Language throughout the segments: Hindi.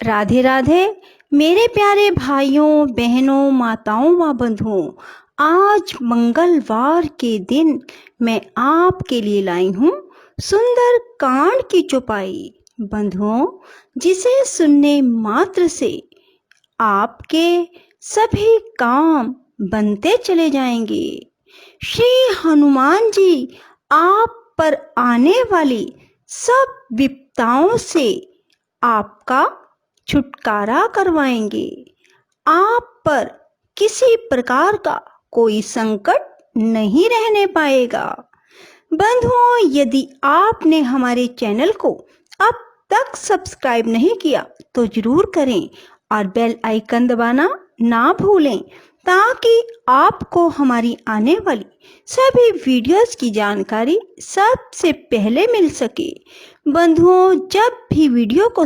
राधे राधे मेरे प्यारे भाइयों बहनों माताओं व बंधुओं। आज मंगलवार के दिन मैं आपके लिए लाई हूँ सुंदर कांड की चौपाई। बंधुओं, जिसे सुनने मात्र से आपके सभी काम बनते चले जाएंगे। श्री हनुमान जी आप पर आने वाली सब विपदाओं से आपका छुटकारा करवाएंगे। आप पर किसी प्रकार का कोई संकट नहीं रहने पाएगा। बंधुओं, यदि आपने हमारे चैनल को अब तक सब्सक्राइब नहीं किया तो जरूर करें और बेल आइकन दबाना ना भूलें, ताकि आपको हमारी आने वाली सभी वीडियोस की जानकारी सबसे पहले मिल सके। बंधुओं, जब भी वीडियो को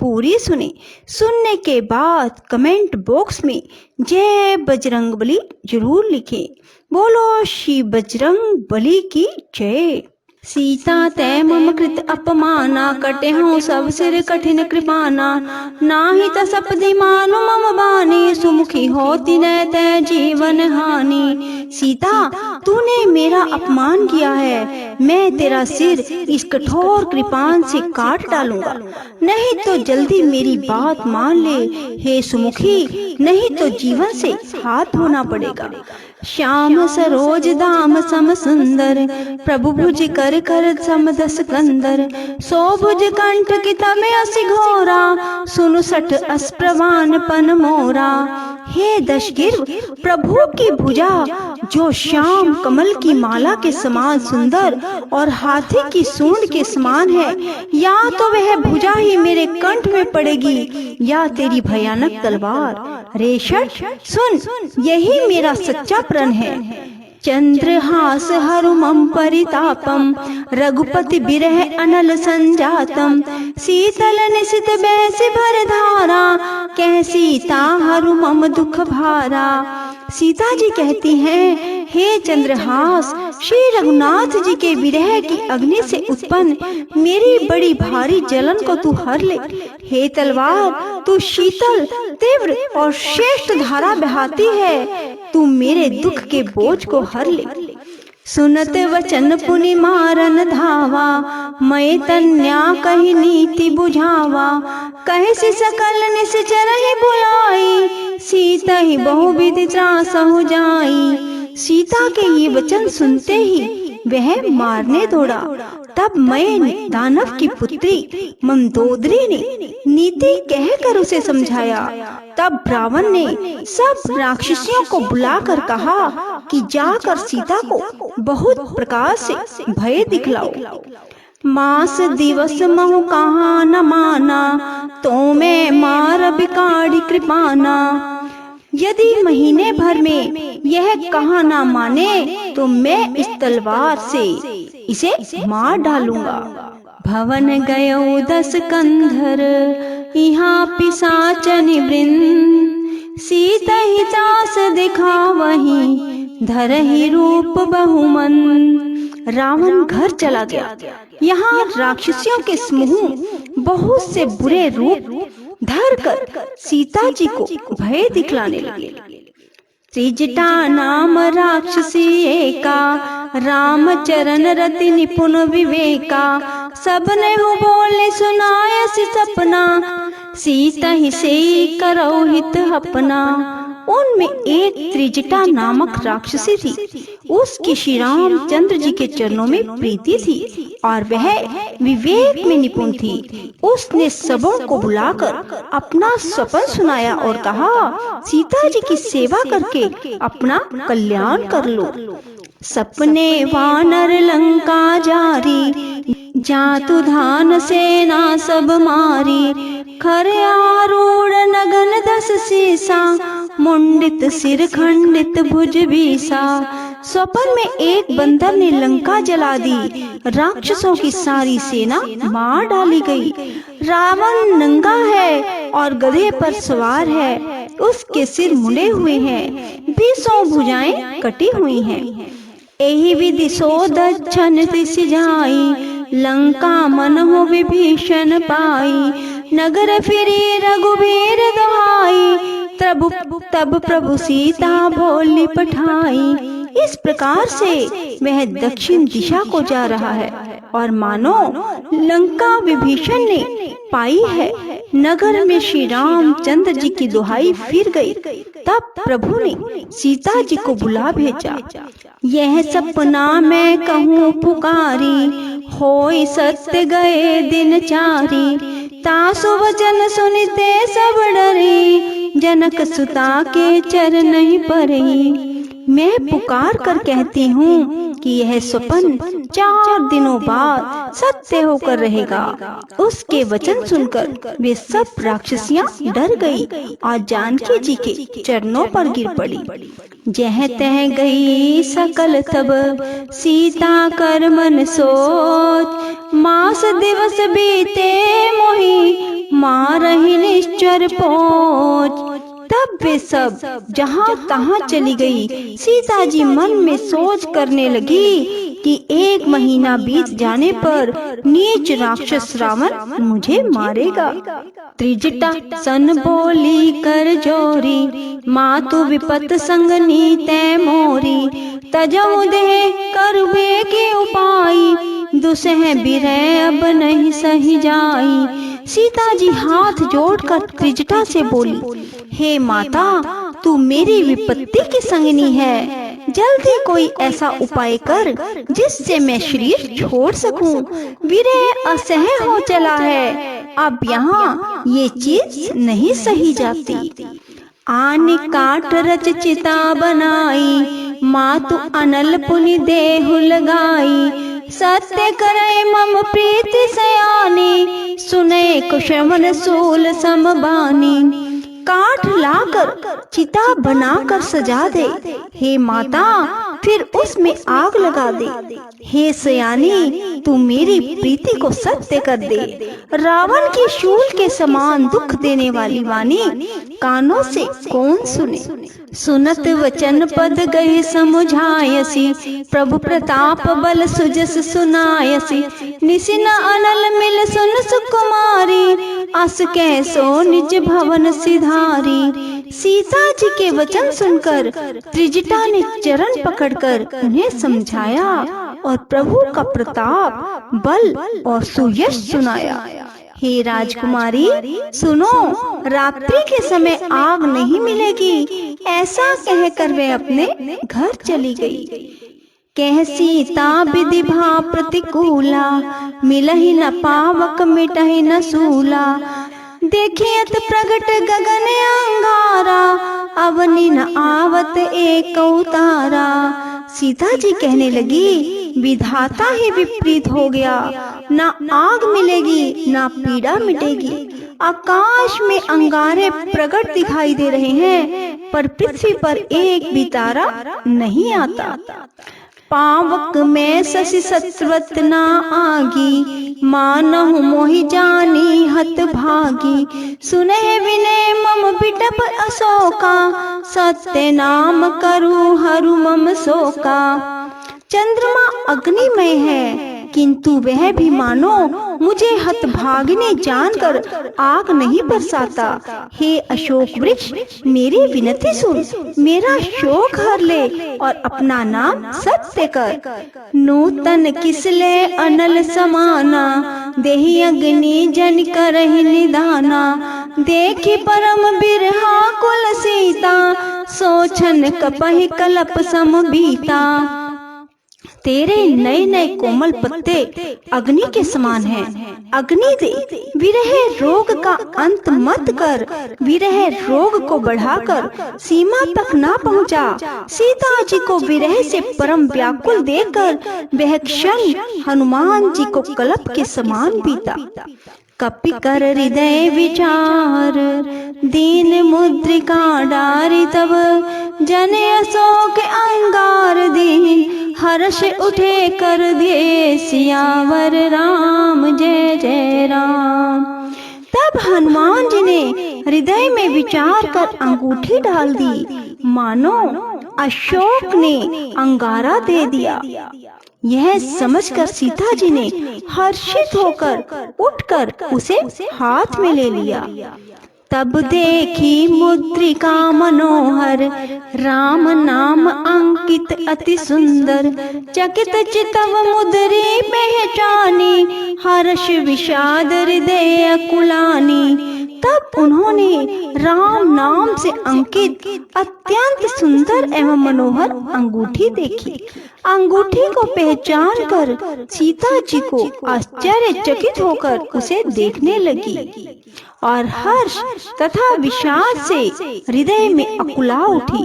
पूरी सुनने के बाद कमेंट बॉक्स में जय बजरंगबली जरूर लिखें। बोलो श्री बजरंग बली की जय। सीता तै मम कृत अपमाना, कटे हूँ सब सिर कठिन कृपाना। नाही तसपदि मानु मम बानी, सुमुखी होती न तै जीवन हानि। सीता, तूने मेरा अपमान किया है, मैं तेरा सिर इस कठोर कृपान से काट डालूंगा। नहीं तो जल्दी मेरी बात मान ले हे सुमुखी, नहीं तो जीवन से हाथ धोना पड़ेगा। श्याम सरोज दाम सम सुंदर, प्रभु भुज कर कर सम दस कंदर। सो भुज कंठ की तमे असि घोरा, सुनु सठ अस प्रवान पन मोरा। हे दशगिर, प्रभु की भुजा जो श्याम कमल की माला के समान सुंदर और हाथी की सूंड के समान है, या तो वह भुजा ही मेरे कंठ में पड़ेगी या तेरी भयानक तलवार। रे शठ, सुन, यही मेरा सच्चा प्रण है। चंद्रहास हरुमं परितापम, रघुपति बिरह अनल संजातम। शीतल निशित बैसि भर धारा, कह सीता हरुमम दुख भारा। सीता जी कहती हैं, हे चंद्रहास, श्री रघुनाथ जी के विरह की अग्नि से उत्पन्न मेरी बड़ी भारी जलन को तू हर ले। हे तलवार, तू शीतल, तीव्र और श्रेष्ठ धारा बहाती है, तू मेरे दुख के बोझ को हर ले। सुनत वचन पुनि मारन धावा, मैं तन्या कही नीति बुझावा। कहे से सकल निश्चर ही बुलाई, सीता ही बहुविधि त्रास हो जाई। सीता के ये वचन सुनते ही वह मारने दौड़ा। तब मैं दानव की पुत्री मंदोदरी ने नीति कहकर उसे समझाया। तब रावण ने सब राक्षसियों को बुलाकर कहा कि जाकर सीता को बहुत प्रकार से भय दिखलाओ। मास दिवस महु कहा न माना, तो मैं मार बिकाड़ी कृपाना। यदि महीने भर में यह कहा ना माने तो मैं इस तलवार से इसे मार डालूंगा। भवन गयो 10 कंधर, यहाँ पिशाचनि वृंद। सीता ही त्रास दिखा वहीं, धरहि रूप बहुमन। रावण घर चला गया। यहाँ राक्षसियों के समूह बहुत से बुरे रूप धर कर सीता जी को भय दिखलाने लगे। त्रिजटा नाम राक्षसी एका, राम चरण रति निपुण विवेका। सबने हो बोले सुनाय सि सपना, सीता ही से करो हित अपना। उनमें एक त्रिजटा नामक राक्षसी थी। उसकी श्री रामचंद्र जी के चरणों में प्रीति थी और वह विवेक में निपुण थी। उसने सबों को बुलाकर अपना सपन सुनाया और कहा, सीता जी की सेवा करके अपना कल्याण कर लो। सपने वानर लंका जारी, जातु धान सेना सब मारी। खरे आरूढ़ नगन 10 सीसा, मुंडित सिर खंडित भुज बीसा। स्वप्न में एक बंदर ने लंका जला दी, राक्षसों की सारी सेना मार डाली गई। रावण नंगा है और गधे पर सवार है, उसके सिर मुंडे हुए हैं, 20 भुजाएं कटी हुई हैं। एहि विधि सो दक्षन तिस जाई, लंका मन हो विभीषण पाई। नगर फिरे रघुबीर दुहाई, तब प्रभु सीता बोली पठाई। इस प्रकार से वह दक्षिण दिशा को जा रहा है और मानो लंका विभीषण ने पाई है। नगर में श्री रामचंद्र जी की दुहाई फिर गई। तब प्रभु ने सीता जी को बुला भेजा। यह सपना मैं कहूँ पुकारी, होई सत्य गए दिन चारी। तासु वचन सुनते सब डरे, जनक सुता के चरण ही परे। मैं पुकार कर कहती हूँ कि यह स्वप्न 4 दिनों बाद सत्य होकर रहेगा। उसके वचन सुनकर वे सब राक्षसियां डर गई और जानकी जी के चरणों पर गिर पड़ी। जह तह गई सकल तब सीता कर मन सोच, मास दिवस बीते मोहि मारहि निश्चर पोच। तब वे सब जहाँ तहाँ चली गई। सीता जी मन में सोच करने लगी कि 1 महीना बीत जाने पर नीच राक्षस रावण मुझे मारेगा। त्रिजटा सन बोली कर जोरी, मातु विपत संग नीते मोरी। तजऊ दे करबे के उपाय, दुसह बिरह अब नहीं सही जाई। सीता जी हाथ जोड़कर त्रिजटा से बोली, हे माता, तू मेरी विपत्ति की संगनी है। जल्दी कोई ऐसा उपाय कर जिससे मैं शरीर छोड़ सकूं। विरह असह्य हो चला है, अब यहाँ ये चीज नहीं सही जाती। आने काट रच चिता बनाई, मातु अनल पुनि देहु लगाई। सत्य करे मम प्रीति सयानी, सुने कुशमन सूल समबानी। काठ लाकर चिता बनाकर सजा दे, हे माता, फिर उसमें आग लगा दे। हे सयानी, तू मेरी प्रीति को सत्य कर दे। रावण की शूल के समान दुख देने वाली वाणी कानों से कौन सुने। सुनत वचन पद गए समुझायसी, प्रभु प्रताप बल सुजस सुनायसी। निसिना अनल मिल सुन सुकुमारी, अस कह सो निज भवन सिधारी। सीता जी के वचन सुनकर त्रिजटा ने चरण पकड़कर उन्हें समझाया और प्रभु का प्रताप, बल और सुयश सुनाया। हे राजकुमारी, सुनो, रात्रि के समय आग नहीं मिलेगी, ऐसा कहकर वे अपने घर चली गई। कह सीता विधि भा प्रतिकूला, मिलहि न पावक मिटहि न सूला। देखियत प्रगट गगन अंगारा, अवनि न आवत एक उतारा। सीता जी कहने लगी, विधाता ही विपरीत हो गया, ना आग मिलेगी ना पीड़ा मिटेगी। आकाश में अंगारे प्रकट दिखाई दे रहे हैं, पर पृथ्वी पर एक भी तारा नहीं आता। पावक में शशि सत्वत ना आगी, मानहु मोहि जानी हत भागी। सुने विनय मम बिटप अशोका, सत्य नाम करू हरु मम शोका। चंद्रमा अग्निमय है, किंतु वह भी मानो मुझे हतभागिनी जानकर आग नहीं बरसाता। हे अशोक वृक्ष, मेरी विनती सुन, मेरा शोक हर ले और अपना नाम सत्य कर। नूतन किसले अनल समाना, देहि अग्नि जन करहि निदाना। देखी परम बिरहा कुल सीता, सोचन कपहि कलप सम बीता। तेरे नए नए कोमल पत्ते अग्नि के समान हैं। अग्नि दे, विरह रोग का अंत मत कर। विरह रोग को बढ़ाकर सीमा तक ना पहुंचा। सीता जी को विरह से परम व्याकुल देखकर वह क्षण हनुमान जी को कल्प के समान बीता। कपि कर हृदय विचार, दीन मुद्रिका डारी तब। जन अशोक अंगार दीन, हर्ष उठे कर दिए सियावर राम जय जय राम। तब हनुमान जी ने हृदय में विचार कर अंगूठी डाल दी, मानो अशोक ने अंगारा दे दिया। यह समझकर सीता जी ने हर्षित होकर उठकर उसे हाथ में ले लिया। तब देखी मुद्रिका मनोहर, राम नाम अंकित अति सुंदर। चकित चितव मुद्री पहचानी, हर्ष विषाद हृदय अकुलानी। तब उन्होंने राम नाम से अंकित अत्यंत सुंदर एवं मनोहर अंगूठी देखी। अंगूठी को पहचान कर सीता जी को आश्चर्यचकित होकर उसे देखने लगी और हर्ष तथा विषाद से हृदय में अकुला उठी।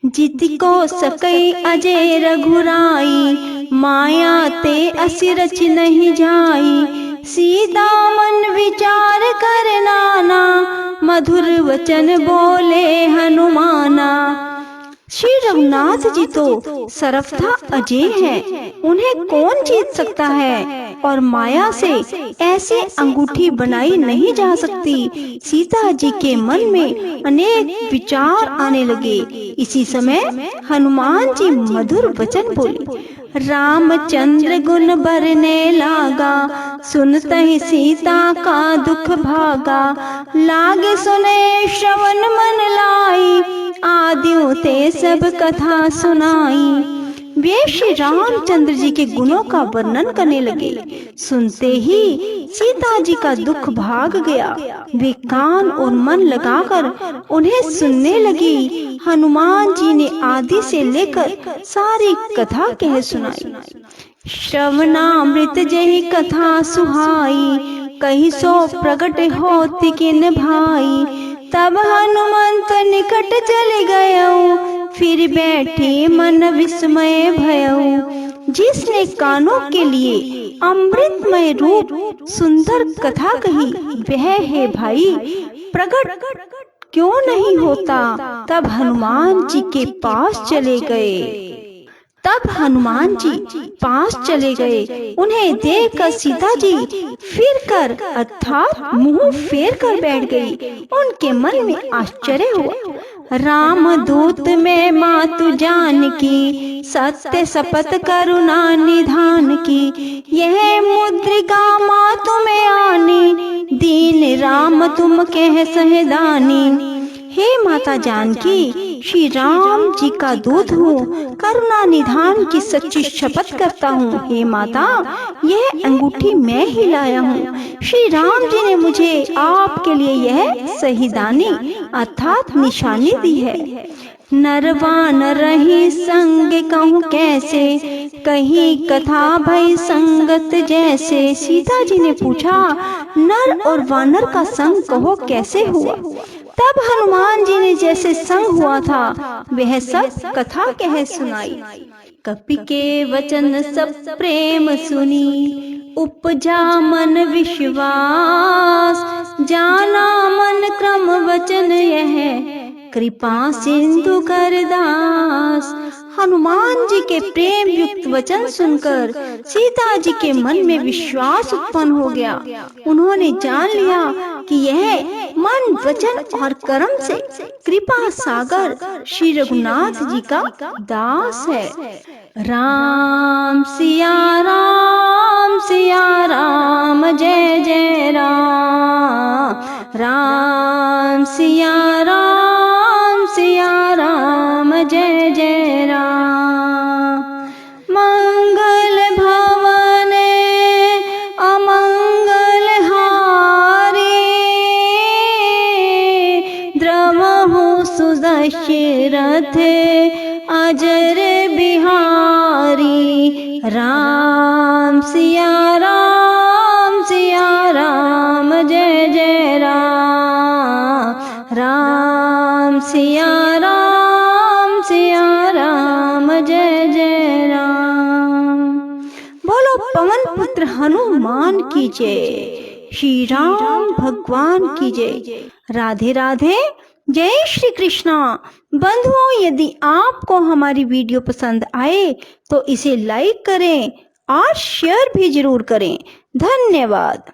जिति को सकई अजय रघुराई, माया ते असिरच नहीं जाई। सीता मन विचार कर नाना, मधुर वचन बोले हनुमाना। श्री रघुनाथ जी तो सर्वथा अजय हैं, उन्हें कौन जीत सकता है और माया से ऐसे अंगूठी बनाई नहीं जा सकती। सीता जी के मन में अनेक विचार आने लगे। इसी समय हनुमान जी मधुर वचन बोले। रामचंद्र गुण बरने लागा, सुनते ही सीता का दुख भागा। लागे सुने श्रवण मन लाई, आदियों ते सब कथा सुनाई। वे श्री रामचंद्र जी के गुणों का वर्णन करने लगे। सुनते ही सीता जी का दुख भाग गया। वे कान और मन लगाकर उन्हें सुनने लगी। हनुमान जी ने आदि से लेकर सारी कथा कह सुनाई। श्रवणामृत जही कथा सुहाई, कहीं सो प्रकट होती किन भाई। तब हनुमंत निकट चले गए, फिर बैठे मन विस्मय भयउ। जिसने कानों के लिए अमृतमय रूप सुंदर कथा कही, वह है भाई प्रकट क्यों नहीं होता। तब हनुमान जी के पास चले गए। उन्हें देखकर सीता जी फिर कर अर्थात मुंह फेर कर बैठ गई। उनके मन में आश्चर्य हुआ। राम दूत में मातु जान की, सत्य शपथ करुणा निधान की। यह मुद्रिका मातु में आनी, दीन राम तुम कह सहदानी। हे माता जानकी, श्री राम जी का दूत हूँ, करुणा निधान की सच्ची शपथ करता हूँ। हे माता, यह अंगूठी मैं ही लाया हूँ। श्री राम जी ने मुझे आपके लिए यह सहीदानी अर्थात निशानी दी है। नरवान रही संग कहूँ कैसे, कहीं कथा भई संगत जैसे। सीता जी ने पूछा, नर और वानर का संग कहो कैसे हुआ। तब हनुमान जी ने जैसे संग हुआ था वह सब कथा कह सुनाई। कपि के वचन सब प्रेम सुनी, उपजा मन विश्वास। जाना मन क्रम वचन यह, कृपा सिंधु कर दास। हनुमान जी के प्रेम युक्त वचन सुनकर सीता जी के मन में विश्वास उत्पन्न हो गया। उन्होंने जान लिया कि यह मन वचन और कर्म से कृपा सागर श्री रघुनाथ जी का दास है। राम सिया राम जय जय राम। राम सिया राम जय जय राम। मंगल भवन अमंगल हारी, द्रवहु सुदशरथ अजर बिहारी। राम सिया राम जय जय राम। राम सिया राम जय जय राम। बोलो पवन पुत्र हनुमान की जय। श्री राम भगवान की जय। राधे राधे। जय श्री कृष्णा। बंधुओं, यदि आपको हमारी वीडियो पसंद आए तो इसे लाइक करें और शेयर भी जरूर करें। धन्यवाद।